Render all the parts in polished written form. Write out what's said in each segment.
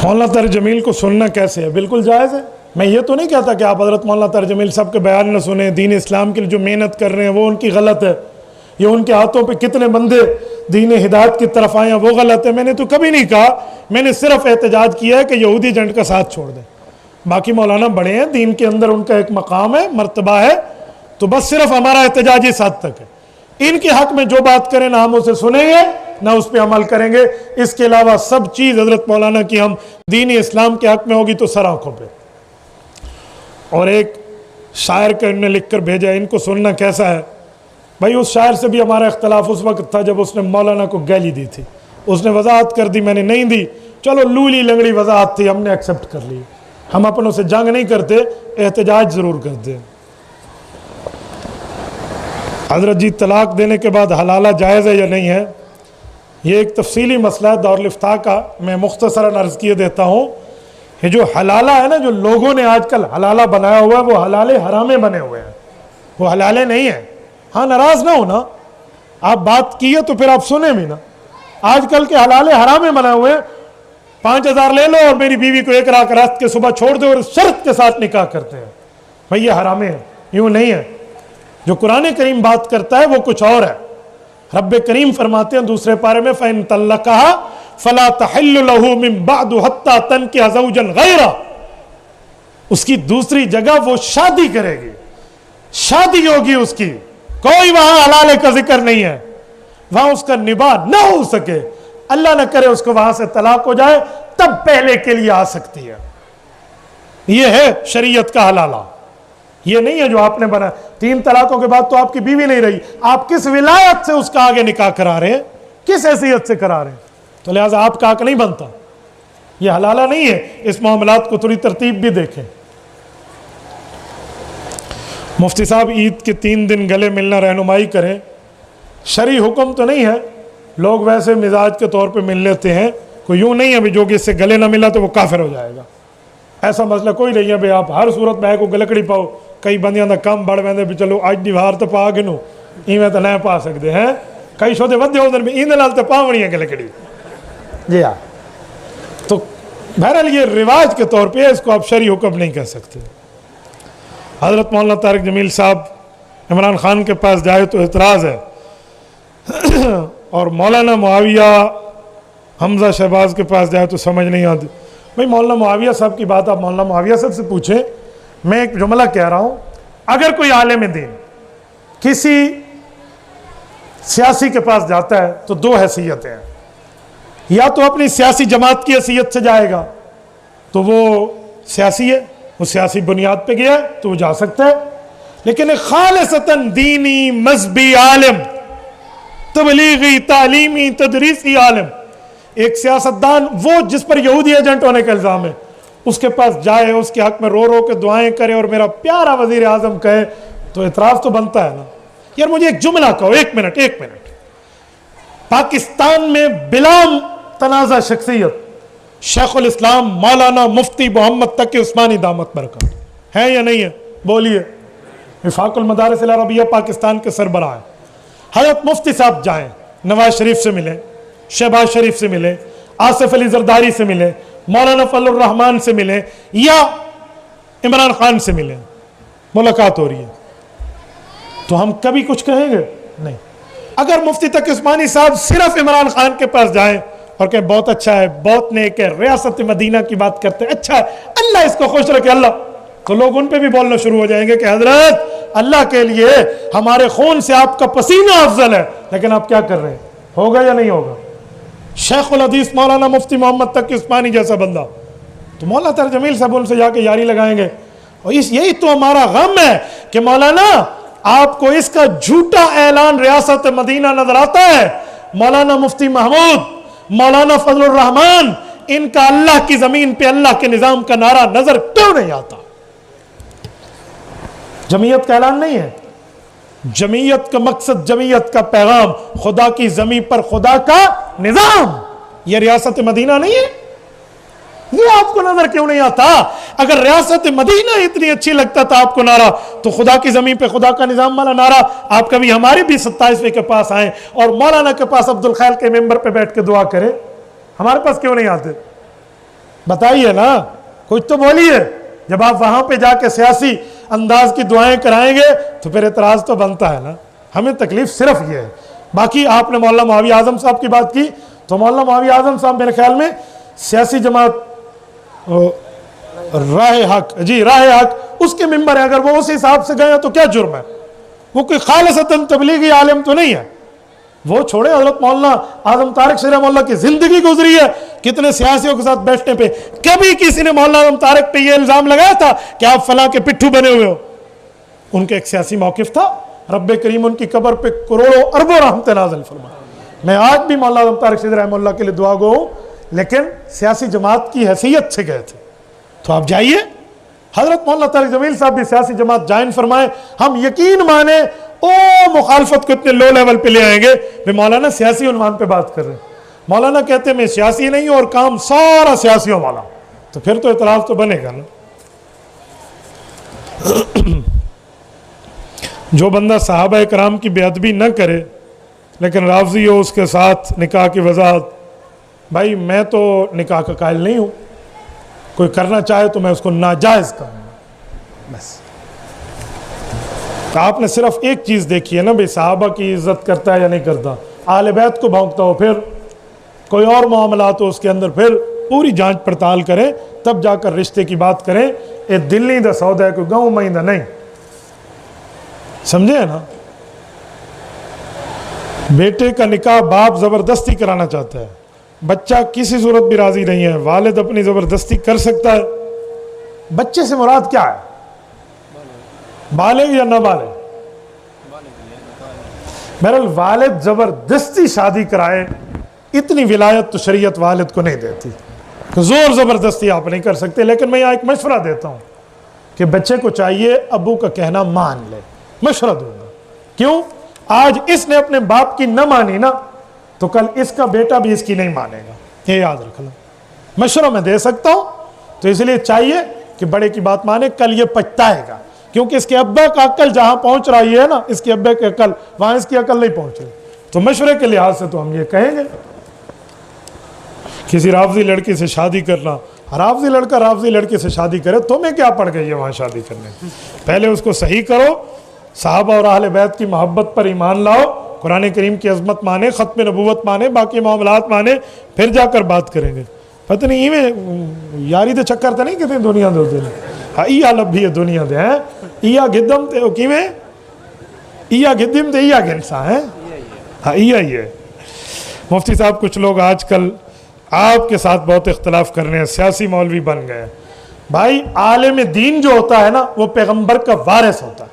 مولانا طاہر جمیل کو سننا کیسے ہے؟ بالکل جائز ہے. میں یہ تو نہیں کہتا کہ آپ حضرت مولانا طاہر جمیل صاحب کے بیان نہ سنیں. دین اسلام کے لیے جو محنت کر رہے ہیں وہ ان کی غلط ہے. یہ ان کے ہاتھوں پہ کتنے بندے دین ہدایت کی طرف آئے ہیں وہ غلط ہے. میں نے تو کبھی نہیں کہا. میں نے صرف احتجاج کیا ہے کہ یہودی ایجنٹ کا ساتھ چھوڑ دیں. باقی مولانا بڑے ہیں, دین کے اندر ان کا ایک مقام ہے, مرتبہ ہے, تو بس صرف ہمارا احتجاج اس حد تک ہے. ان کے حق میں جو بات کریں نہ ہم اسے سنیں گے نہ اس پہ عمل کریں گے. اس کے علاوہ سب چیز حضرت مولانا کی ہم دین اسلام کے حق میں ہوگی تو سر آنکھوں پہ. اور ایک شاعر کا انہوں نے لکھ کر بھیجا, ان کو سننا کیسا ہے؟ بھائی اس شاعر سے بھی ہمارا اختلاف اس وقت تھا جب اس نے مولانا کو گالی دی تھی. اس نے وضاحت کر دی, میں نے نہیں دی. چلو لولی لنگڑی وضاحت تھی, ہم نے ایکسیپٹ کر لی. ہم اپنوں سے جنگ نہیں کرتے, احتجاج ضرور کرتے. حضرت جی طلاق دینے کے بعد حلالہ جائز ہے یا نہیں ہے؟ یہ ایک تفصیلی مسئلہ ہے دارالفتاء کا. میں مختصراً عرض کیے دیتا ہوں. یہ جو حلالہ ہے نا, جو لوگوں نے آج کل حلالہ بنایا ہوا ہے, وہ حلال حرامے بنے ہوئے ہیں, وہ حلالے نہیں ہیں. ہاں ناراض نہ ہونا, آپ بات کیے تو پھر آپ سنیں بھی نا. آج کل کے حلال حرامے بنائے ہوئے ہیں. 5,000 لے لو اور میری بیوی کو 1 رات رات کے صبح چھوڑ دو, اور شرط کے ساتھ نکاح کرتے ہیں. بھائی یہ حرامے ہیں, یوں نہیں ہے. جو قرآن کریم بات کرتا ہے وہ کچھ اور ہے. رب کریم فرماتے ہیں دوسرے پارے میں فَإِن طَلَّقَهَا فَلَا تَحِلُّ لَهُ مِن بَعْدُ حَتَّى تَنكِحَ زَوْجًا غَيْرَهُ. اس کی دوسری جگہ وہ شادی کرے گی, شادی ہوگی اس کی. کوئی وہاں حلالے کا ذکر نہیں ہے. وہاں اس کا نباہ نہ ہو سکے, اللہ نہ کرے اس کو وہاں سے طلاق ہو جائے, تب پہلے کے لیے آ سکتی ہے. یہ ہے شریعت کا حلالہ. یہ نہیں ہے جو آپ نے بنا. 3 طلاقوں کے بعد تو آپ کی بیوی نہیں رہی, آپ کس ولایت سے اس کا آگے نکاح کرا رہے ہیں, کس حیثیت سے کرا رہے ہیں؟ تو لہٰذا آپ کا حق نہیں بنتا. یہ حلالہ نہیں ہے. اس معاملات کو تھوڑی ترتیب بھی دیکھیں. مفتی صاحب عید کے 3 دن گلے ملنا رہنمائی کریں. شرعی حکم تو نہیں ہے, لوگ ویسے مزاج کے طور پہ مل لیتے ہیں. کوئی یوں نہیں ہے بھی جو کہ اس سے گلے نہ ملا تو وہ کافر ہو جائے گا, ایسا مسئلہ کوئی نہیں ہے. بھائی آپ ہر صورت میں کو گلکڑی پاؤ. کئی بندیاں دا کم بڑھ ویندے بھی چلو اج دی وار تو پا گنو, ایویں تو نہ پا سکتے ہیں. کئی شودے ودے ادھر بھی ایندے نال تے پاونی ہے گلکڑی. جی ہاں, تو بہرحال یہ رواج کے طور پہ اس کو آپ شرعی حکم نہیں کہہ سکتے. حضرت مولانا طارق جمیل صاحب عمران خان کے پاس جائے تو اعتراض ہے, اور مولانا معاویہ حمزہ شہباز کے پاس جائے تو سمجھ نہیں آتی. بھائی مولانا معاویہ صاحب کی بات آپ مولانا معاویہ صاحب سے پوچھیں. میں ایک جملہ کہہ رہا ہوں, اگر کوئی عالم دین کسی سیاسی کے پاس جاتا ہے تو 2 حیثیتیں ہیں. یا تو اپنی سیاسی جماعت کی حیثیت سے جائے گا تو وہ سیاسی ہے, وہ سیاسی بنیاد پہ گیا ہے تو وہ جا سکتا ہے. لیکن ایک خالصتاً دینی مذہبی عالم, تبلیغی تعلیمی تدریسی عالم, ایک سیاستدان, وہ جس پر یہودی ایجنٹ ہونے کا الزام ہے, اس کے پاس جائے, اس کے حق میں رو رو کے دعائیں کرے اور میرا پیارا وزیر اعظم کہے, تو اعتراض تو بنتا ہے نا. یار مجھے ایک جملہ کہو, 1 منٹ. پاکستان میں بلا تنازع شخصیت شیخ الاسلام مولانا مفتی محمد تقی عثمانی دامت برکات ہے یا نہیں ہے؟ بولیے. وفاق المدارس العربیہ پاکستان کے سربراہ ہیں. حضرت مفتی صاحب جائیں, نواز شریف سے ملیں, شہباز شریف سے ملیں, آصف علی زرداری سے ملیں, مولانا فضل الرحمان سے ملیں, یا عمران خان سے ملیں, ملاقات ہو رہی ہے, تو ہم کبھی کچھ کہیں گے نہیں. اگر مفتی تقی عثمانی صاحب صرف عمران خان کے پاس جائیں اور کہیں بہت اچھا ہے, بہت نیک ہے, ریاست مدینہ کی بات کرتے ہیں, اچھا ہے, اللہ اس کو خوش رکھے اللہ, تو لوگ ان پہ بھی بولنا شروع ہو جائیں گے کہ حضرت اللہ کے لیے ہمارے خون سے آپ کا پسینہ افضل ہے, لیکن آپ کیا کر رہے ہیں, ہوگا یا نہیں ہوگا؟ شیخ الحدیث مولانا مفتی محمد تقی عثمانی جیسا بندہ, تو مولانا طاہر جمیل صاحب ان سے جا کے یاری لگائیں گے. اور یہی تو ہمارا غم ہے کہ مولانا آپ کو اس کا جھوٹا اعلان ریاست مدینہ نظر آتا ہے. مولانا مفتی محمود, مولانا فضل الرحمان, ان کا اللہ کی زمین پہ اللہ کے نظام کا نعرہ نظر کیوں نہیں آتا؟ جمعیت کا اعلان نہیں ہے. جمعیت کا مقصد, جمعیت کا پیغام, خدا کی زمین پر خدا کا نظام, یہ ریاست مدینہ نہیں ہے. یہ آپ کو نظر کیوں نہیں آتا؟ اگر ریاست مدینہ اتنی اچھی لگتا تھا آپ کو نعرہ, تو خدا کی زمین پہ خدا کا نظام والا نعرہ آپ کبھی ہمارے بھی 27ویں کے پاس آئیں اور مولانا کے پاس عبد الخیل کے ممبر پہ بیٹھ کے دعا کریں. ہمارے پاس کیوں نہیں آتے؟ بتائیے نا، کچھ تو بولیے. جب آپ وہاں پہ جا کے سیاسی انداز کی دعائیں کرائیں گے تو پھر اعتراض تو بنتا ہے نا. ہمیں تکلیف صرف یہ ہے. باقی آپ نے مولانا معاویہ اعظم صاحب کی بات کی، تو مولانا معاویہ اعظم صاحب میرے خیال میں سیاسی جماعت راہ حق، راہ حق اس کے ممبر ہے. اگر وہ اس حساب سے گئے تو کیا جرم ہے؟ وہ کوئی خالصتاً تبلیغی عالم تو نہیں ہے. وہ چھوڑے، حضرت مولانا اعظم طارق شاہ رحمہ اللہ کی زندگی گزری ہے کتنے سیاسیوں کے ساتھ بیٹھنے پہ. کبھی کسی نے مولانا اعظم طارق پہ یہ الزام لگایا تھا کہ آپ فلاں کے پٹھو بنے ہوئے ہو؟ ان کا ایک سیاسی موقف تھا. رب کریم ان کی قبر پہ کروڑوں اربوں رحمت نازل فرمائے. میں آج بھی مولانا اعظم طارق شاہ رحمہ اللہ کے لیے دعا گو ہوں، لیکن سیاسی جماعت کی حیثیت سے گئے تھے. تو آپ جائیے. حضرت مولانا طارق جمیل صاحب بھی سیاسی جماعت جوائن فرمائے. ہم یقین مانیں مخالفت کو اتنے لو لیول پہ لے آئیں گے. مولانا سیاسی عنوان پہ بات کر رہے ہیں. مولانا کہتے ہیں میں سیاسی نہیں ہوں اور کام سارا سیاسیوں والا، تو پھر تو اعتراض تو بنے گا نا. جو بندہ صحابہ کرام کی بے ادبی نہ کرے لیکن رافضی ہو اس کے ساتھ نکاح کی وضاحت، بھائی میں تو نکاح کا قائل نہیں ہوں. کوئی کرنا چاہے تو میں اس کو ناجائز کہوں گا. بس آپ نے صرف ایک چیز دیکھی ہے نا بھائی، صحابہ کی عزت کرتا ہے یا نہیں کرتا، اہل بیت کو بھونکتا ہو، پھر کوئی اور معاملات ہو اس کے اندر، پھر پوری جانچ پڑتال کریں تب جا کر رشتے کی بات کریں. اے دل نہیں دا سودا ہے کوئی گاؤں مہینہ نہیں. سمجھے نا؟ بیٹے کا نکاح باپ زبردستی کرانا چاہتا ہے، بچہ کسی صورت بھی راضی نہیں ہے، والد اپنی زبردستی کر سکتا ہے. بچے سے مراد کیا ہے؟ بالغ یا نہ بالغ؟ بہرحال والد زبردستی شادی کرائے، اتنی ولایت تو شریعت والد کو نہیں دیتی. زور زبردستی آپ نہیں کر سکتے. لیکن میں یہاں ایک مشورہ دیتا ہوں کہ بچے کو چاہیے ابو کا کہنا مان لے. مشورہ دوں گا. کیوں؟ آج اس نے اپنے باپ کی نہ مانی نا تو کل اس کا بیٹا بھی اس کی نہیں مانے گا. یہ یاد رکھنا. مشورہ میں دے سکتا ہوں تو اس لیے چاہیے کہ بڑے کی بات مانے. کل یہ پچھتائے گا کیونکہ اس کے ابا کا عقل جہاں پہنچ رہی ہے نا، اس کے ابا کی عقل وہاں اس کی عقل نہیں پہنچ رہی. تو مشورے کے لحاظ سے تو ہم یہ کہیں گے کسی رافضی لڑکی سے شادی کرنا، رافضی لڑکا رافضی لڑکی سے شادی کرے، تمہیں کیا پڑ گئی ہے وہاں شادی کرنے؟ پہلے اس کو صحیح کرو، صحابہ اور اہل بیت کی محبت پر ایمان لاؤ، قرآن کریم کی عظمت مانے، ختم نبوت مانے، باقی معاملات مانے، پھر جا کر بات کریں گے. پتہ نہیں ایویں یاری دے چکر تے نہیں کتنے دنیا دے ہوتے ہیں. ہاں ایا لبھی ہے دنیا دے ہیں، ایا گدم تے کیویں ایا گدم تے ایا گنسا ہے. ہاں ایا ہی ہے. مفتی صاحب کچھ لوگ آج کل آپ کے ساتھ بہت اختلاف کر رہے ہیں، سیاسی مولوی بن گئے. بھائی عالم دین جو ہوتا ہے نا وہ پیغمبر کا وارث ہوتا ہے.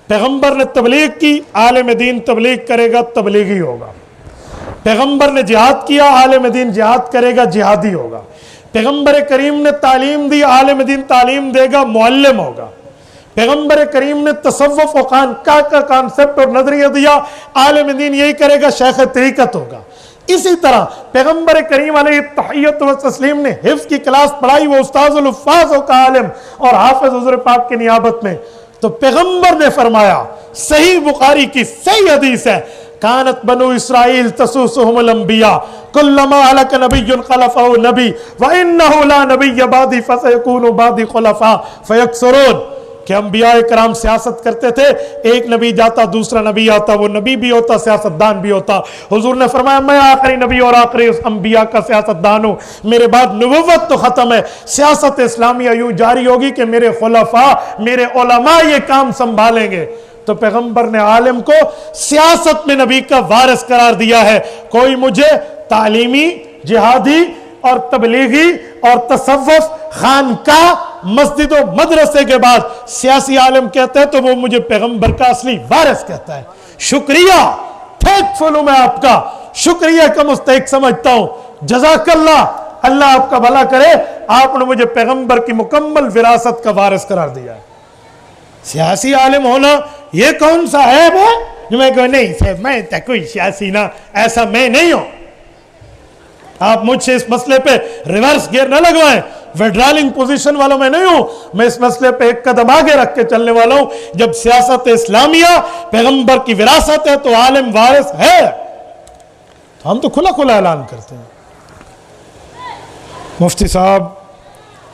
پیغمبر نے تبلیغ کی، عالم دین تبلیغ کرے گا، تبلیغی ہوگا. پیغمبر نے جہاد کیا، عالم دین جہاد کرے گا، جہادی ہوگا. پیغمبر کریم نے تعلیم دی، عالم دین تعلیم دے گا، معلم ہوگا. پیغمبر کریم نے تصوف و خانقاہ کا کانسیپٹ اور نظریہ دیا، عالم دین یہی کرے گا، شیخ طریقت ہوگا. اسی طرح پیغمبر کریم علیہ التحیت و تسلیم نے حفظ کی کلاس پڑھائی، وہ استاذ الحفاظ کا عالم اور حافظ حضور پاک کی نیابت میں. تو پیغمبر نے فرمایا، صحیح بخاری کی صحیح حدیث ہے، کانت بنو اسرائیل تسوسهم الانبیاء کلما ہلک نبی خلفہ نبی وانہ لا نبی بعدی فسیکون بعدی خلفاء فیکثرون. کہ انبیاء کرام سیاست کرتے تھے، ایک نبی جاتا دوسرا نبی آتا، وہ نبی بھی ہوتا سیاستدان بھی ہوتا. حضور نے فرمایا میں آخری نبی اور آخری انبیاء کا سیاستدان ہوں، میرے بعد نبوت تو ختم ہے، سیاست اسلامیہ یوں جاری ہوگی کہ میرے خلفاء میرے علماء یہ کام سنبھالیں گے. تو پیغمبر نے عالم کو سیاست میں نبی کا وارث قرار دیا ہے. کوئی مجھے تعلیمی، جہادی اور تبلیغی اور تصوف، خانقاہ، مسجد و مدرسے کے بعد سیاسی عالم کہتے ہیں تو وہ مجھے پیغمبر کا اصلی وارث کہتا ہے. شکریہ، تھینکفل ہوں میں آپ کا، شکریہ کا مستحق سمجھتا ہوں. جزاک اللہ، اللہ آپ کا بھلا کرے، آپ نے مجھے پیغمبر کی مکمل وراثت کا وارث قرار دیا ہے. سیاسی عالم ہونا یہ کون سا عیب ہے جو میں کہوں نہیں صاحب میں کوئی سیاسی نہ، ایسا میں نہیں ہوں. آپ مجھ سے اس مسئلے پہ ریورس گیئر نہ لگوائیں. ویڈرالنگ پوزیشن والوں میں نہیں ہوں، میں اس مسئلے پہ ایک قدم آگے رکھ کے چلنے والا ہوں. جب سیاست اسلامیہ پیغمبر کی وراثت ہے تو عالم وارث ہے. ہم تو کھلا کھلا اعلان کرتے ہیں. مفتی صاحب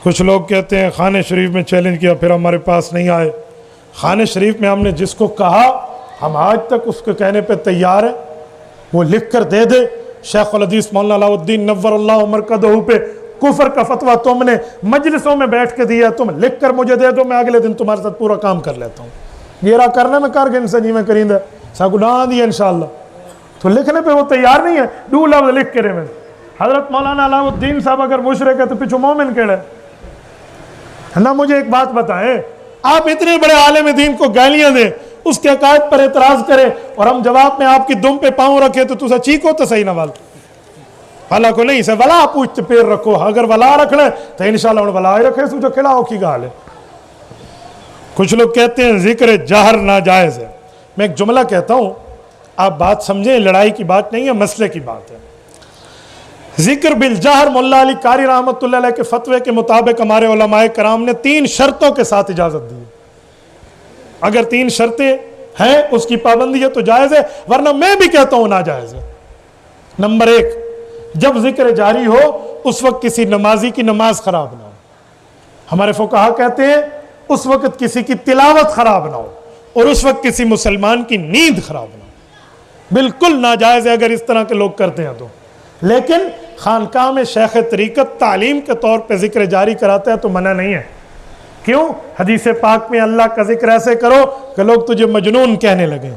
کچھ لوگ کہتے ہیں خانے شریف میں چیلنج کیا پھر ہمارے پاس نہیں آئے. خانے شریف میں ہم نے جس کو کہا ہم آج تک اس کے کہنے پہ تیار ہیں, وہ لکھ کر دے دے. شیخ الحدیث مولانا علاء الدین نور اللہ مرکزہ پہ کفر کا فتویٰ تم نے مجلسوں میں بیٹھ کے دیا, تم لکھ کر مجھے دے دو, میں اگلے دن تمہارے ساتھ پورا کام کر لیتا ہوں. یہ رہا کرنے میں کر گئے انسان جی میں کریں دے سا گناہ دیا انشاءاللہ. تو لکھنے پہ وہ تیار نہیں ہے, دو لفظ لکھ کے رہے میں. حضرت مولانا علاء الدین صاحب اگر مشرک ہے تو پیچھو مومن کیڑے نہ. مجھے ایک بات بتائیں, آپ اتنے بڑے عالم دین کو گالیاں دیں, اس کے عقائد پر اعتراض کرے, اور ہم جواب میں آپ کی دم پہ پاؤں رکھے تو تسا چیکو تو صحیح نہ وال والا کو نہیں سے ولا پوچھتے پیر رکھو. اگر ولا رکھ لیں تو انشاءاللہ انہوں ولا ہی رکھے سو جو کھلا ہو کی گال ہے. کچھ لوگ کہتے ہیں ذکر جہر ناجائز ہے. میں ایک جملہ کہتا ہوں, آپ بات سمجھیں, لڑائی کی بات نہیں ہے, مسئلے کی بات ہے. ذکر بالجہر مولا علی قاری رحمۃ اللہ علیہ کے فتوے کے مطابق ہمارے علماء کرام نے 3 شرطوں کے ساتھ اجازت دی. اگر 3 شرطیں ہیں اس کی پابندی ہے تو جائز ہے, ورنہ میں بھی کہتا ہوں ناجائز ہے. نمبر 1, جب ذکر جاری ہو اس وقت کسی نمازی کی نماز خراب نہ ہو. ہمارے فقہا کہتے ہیں اس وقت کسی کی تلاوت خراب نہ ہو, اور اس وقت کسی مسلمان کی نیند خراب نہ ہو. بالکل ناجائز ہے اگر اس طرح کے لوگ کرتے ہیں تو. لیکن خانقاہ میں شیخ طریقت تعلیم کے طور پہ ذکر جاری کراتا ہے تو منع نہیں ہے. کیوں؟ حدیث پاک میں اللہ کا ذکر ایسے کرو کہ لوگ تجھے مجنون کہنے لگیں.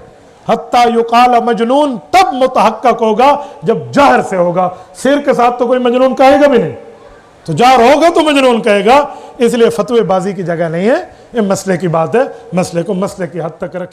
حتیٰ یقال مجنون تب متحقق ہوگا جب جہر سے ہوگا. سر کے ساتھ تو کوئی مجنون کہے گا بھی نہیں, تو جہر ہوگا تو مجنون کہے گا. اس لیے فتوے بازی کی جگہ نہیں ہے, یہ مسئلے کی بات ہے, مسئلے کو مسئلے کی حد تک رکھیں.